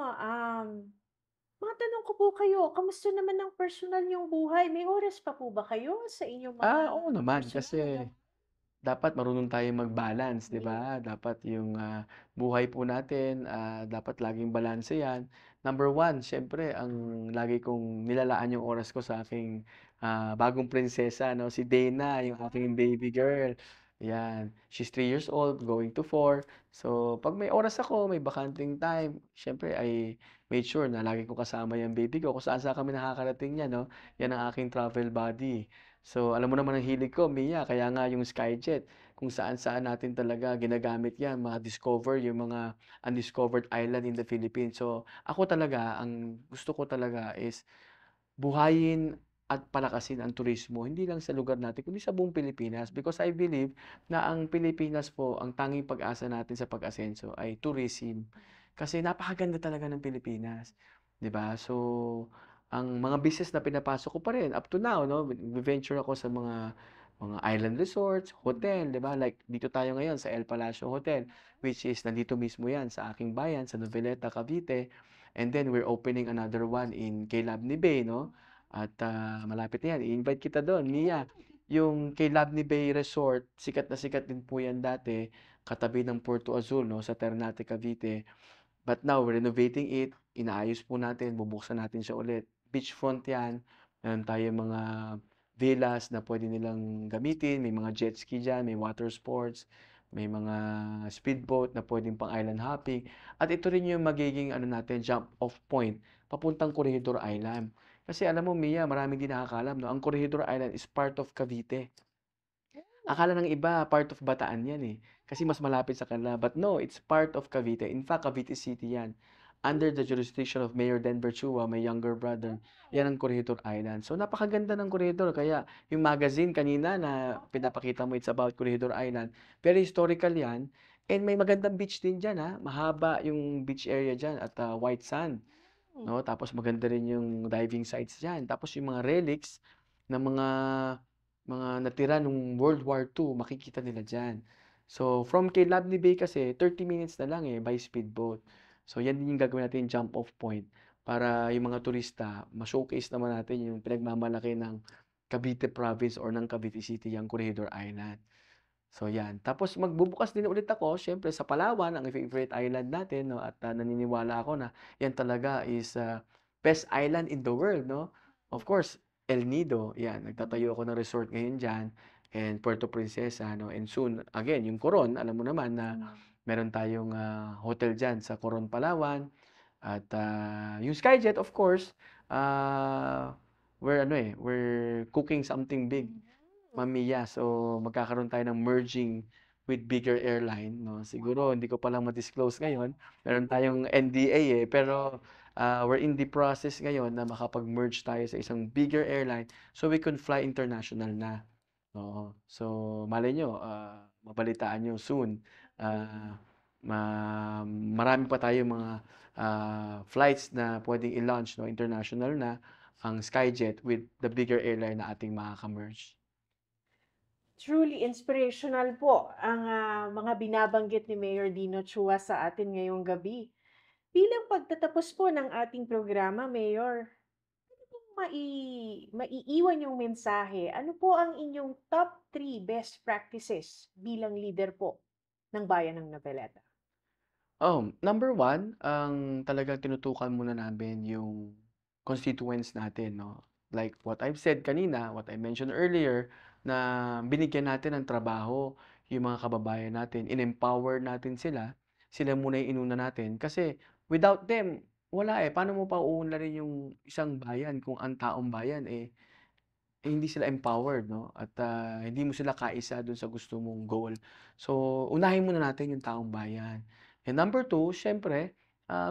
Matanong ko po kayo, kamusta naman ang personal niyong buhay? May oras pa po ba kayo sa inyong mga Oo naman personal na kasi dapat marunong tayong mag-balance, 'di gawain? ba? Dapat yung, buhay po natin, dapat laging balanse 'yan. Number one, siyempre ang lagi kong nilalaan yung oras ko sa aking, bagong prinsesa 'no, si Dana, yung aking baby girl. 'Yan, she's 3 years old, going to 4. So, 'pag may oras ako, may bakanting time, siyempre I made sure na lagi kong kasama yung baby ko kung saan-saan kami nakakarating niyan 'no. 'Yan ang aking travel buddy. So, alam mo naman ang hilig ko, Mia, kaya nga yung Skyjet, kung saan-saan natin talaga ginagamit 'yan, ma-discover yung mga undiscovered island in the Philippines. So, ako talaga, ang gusto ko talaga is buhayin at palakasin ang turismo, hindi lang sa lugar natin, kundi sa buong Pilipinas. Because I believe na ang Pilipinas po, ang tanging pag-asa natin sa pag-asenso ay tourism. Kasi napakaganda talaga ng Pilipinas, 'di ba? So, ang mga business na pinapasok ko pa rin up to now 'no, venture ako sa mga island resorts, hotel, 'di ba? Like dito tayo ngayon sa El Palacio Hotel, which is nandito mismo 'yan sa aking bayan, sa Noveleta, Cavite. And then we're opening another one in kay Labni Bay 'no, at, malapit na 'yan, i-invite kita do'n, Mia. Yung kay Labni Bay Resort, sikat na sikat din po 'yan dati, katabi ng Puerto Azul 'no, sa Ternate, Cavite. But now we're renovating it, inaayos po natin, bubuksan natin siya ulit. Beachfront 'yan, meron tayong mga villas na puwede nilang gamitin, may mga jet ski diyan, may water sports, may mga speedboat na puwedeng pang island hopping. At ito rin yung magiging ano natin, jump off point papuntang Corregidor Island. Kasi alam mo, Mia, maraming di nakakaalam 'no, ang Corregidor Island is part of Cavite. Akala ng iba part of Bataan 'yan, eh, kasi mas malapit sa kanila, but no, it's part of Cavite. In fact, Cavite City 'yan. Under the jurisdiction of Mayor Denver Chua, my younger brother, 'yan ang Corregidor Island. So, napakaganda ng Corregidor kaya yung magazine kanina na pinapakita mo, it's about Corregidor Island, very historical 'yan and may magandang beach din diyan, mahaba yung beach area diyan at, white sand. 'No, tapos maganda rin yung diving sites diyan. Tapos yung mga relics ng mga natira nung World War II makikita nila diyan. So, from kay Labni Bay kasi 30 minutes na lang, by speedboat. So, yan din yung gagawin natin jump off point para yung mga turista ma-showcase naman natin yung pinagmamalaki ng Cavite Province or ng Cavite City, yang Corregidor Island. So, yan. Tapos magbubukas din ulit ako siyempre sa Palawan, ang favorite island natin 'no, at, naniniwala ako na yan talaga is, best island in the world 'no. Of course, El Nido, yan nagtatayo ako ng resort ngayon diyan and Puerto Princesa 'no, and soon again yung Coron, alam mo naman na meron tayong, hotel diyan sa Coron, Palawan at, yung Skyjet of course, we're ano, we're cooking something big. Mamiya. So, magkakaroon tayo ng merging with bigger airline 'no. Siguro hindi ko pa lang ma-disclose ngayon, meron tayong NDA, pero, we're in the process ngayon na makapag-merge tayo sa isang bigger airline so we could fly international na, oo. So, malay niyo, mabalitaan niyo soon, ah, marami pa tayong mga, flights na puwedeng i-launch 'no, international na ang Skyjet with the bigger airline na ating makaka-merge. Truly inspirational po ang mga binabanggit ni Mayor Dino Chua sa atin ngayong gabi. Bilang pagtatapos po ng ating programa, Mayor, kung maiiwan yung mensahe, ano po ang inyong top 3 best practices bilang leader po ng bayan ng Noveleta? Number one, ang talagang tinutukan muna namin yung constituents natin 'no. Like what I've said kanina, what I mentioned earlier, na binigyan natin ng trabaho yung mga kababayan natin, in-empower natin sila. Sila muna yung inuna natin kasi without them, wala, paano mo pa uunlarin yung isang bayan kung ang taong bayan, hindi sila empowered 'no, at, hindi mo sila kaisa dun sa gusto mong goal. So, unahin muna natin yung taong bayan. And number two, siyempre,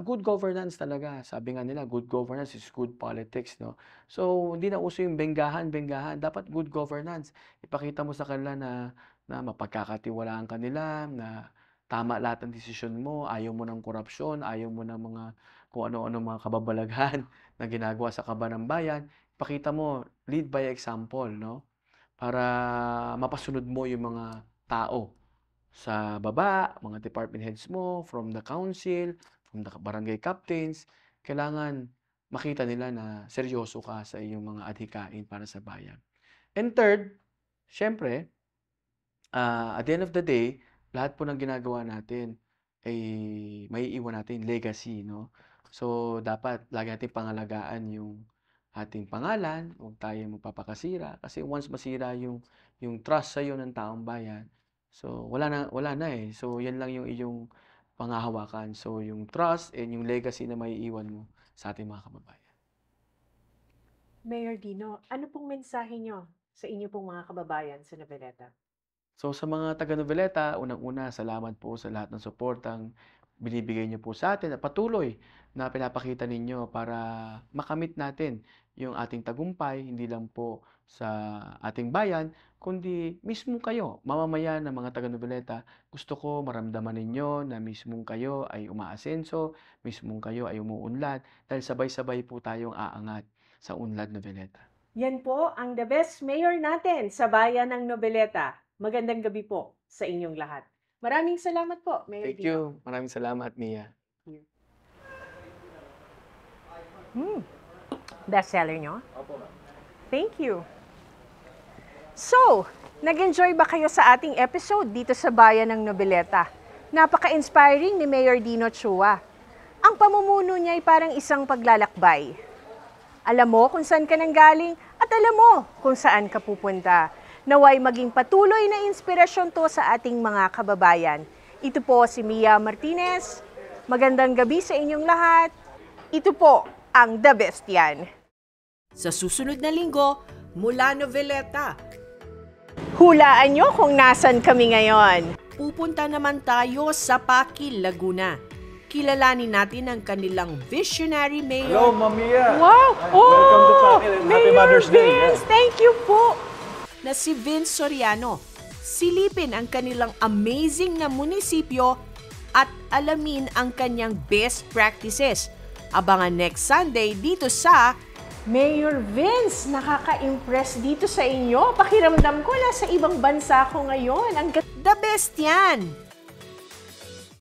good governance talaga. Sabi nga nila, good governance is good politics 'no. So, hindi na uso yung benggahan-benggahan, dapat good governance. Ipakita mo sa kanila na mapagkakatiwalaan ka nila, na tama lahat ng desisyon mo, ayaw mo ng korapsyon, ayaw mo ng mga kung ano-ano mga kababalaghan na ginagawa sa kaban ng bayan. Ipakita mo, lead by example 'no. para mapasunod mo yung mga tao sa baba, mga department heads mo, from the council, from the barangay captains. Kailangan makita nila na seryoso ka sa iyong mga adhikain para sa bayan. And third, siyempre, at the end of the day, lahat po ng ginagawa natin ay maiiwan natin legacy, no? So, dapat lagi nating pangalagaan yung ating pangalan, huwag tayo magpapakasira. Kasi once masira yung trust sa'yo ng taong bayan, so wala na eh. So, yan lang yung iyong panghahawakan. So, yung trust and yung legacy na maiiwan mo sa ating mga kababayan. Mayor Dino, ano pong mensahe nyo sa inyo pong mga kababayan sa Noveleta? So sa mga taga Noveleta, unang-una, salamat po sa lahat ng suportang binibigay niyo po sa atin at patuloy na pinapakita ninyo para makamit natin yung ating tagumpay, hindi lang po sa ating bayan, kundi mismo kayo, mamamayan ng mga taga Noveleta. Gusto ko maramdaman ninyo na mismong kayo ay umaasenso, mismong kayo ay umuunlad, dahil sabay-sabay po tayong aangat sa Unlad Noveleta. Yan po ang the best mayor natin sa bayan ng Noveleta. Magandang gabi po sa inyong lahat. Maraming salamat po, Mayor Thank Dino. you. Maraming salamat, Mia. Best seller nyo? Thank you. So, nag-enjoy ba kayo sa ating episode dito sa bayan ng Noveleta? Napaka-inspiring ni Mayor Dino Chua. Ang pamumuno niya ay parang isang paglalakbay. Alam mo kung saan ka nanggaling at alam mo kung saan ka pupunta. Naway maging patuloy na inspirasyon to sa ating mga kababayan. Ito po si Mia Martinez. Magandang gabi sa inyong lahat. Ito po ang The Best Yan. Sa susunod na linggo, mula Noveleta, Hulaan nyo kung nasan kami ngayon. pupunta naman tayo sa Pakil, Laguna. Kilalanin natin ang kanilang visionary Hello, mayor Mamia. Wow! Welcome to Pakil and Happy Mayor Mother's Day. Vince, thank you po. na si Vince Soriano. Silipin ang kanilang amazing na munisipyo at alamin ang kanyang best practices. Abangan next Sunday dito sa Mayor Vince, nakaka-impress dito sa inyo. Pakiramdam ko nasa ibang bansa ako ngayon. Ang The Best Yan!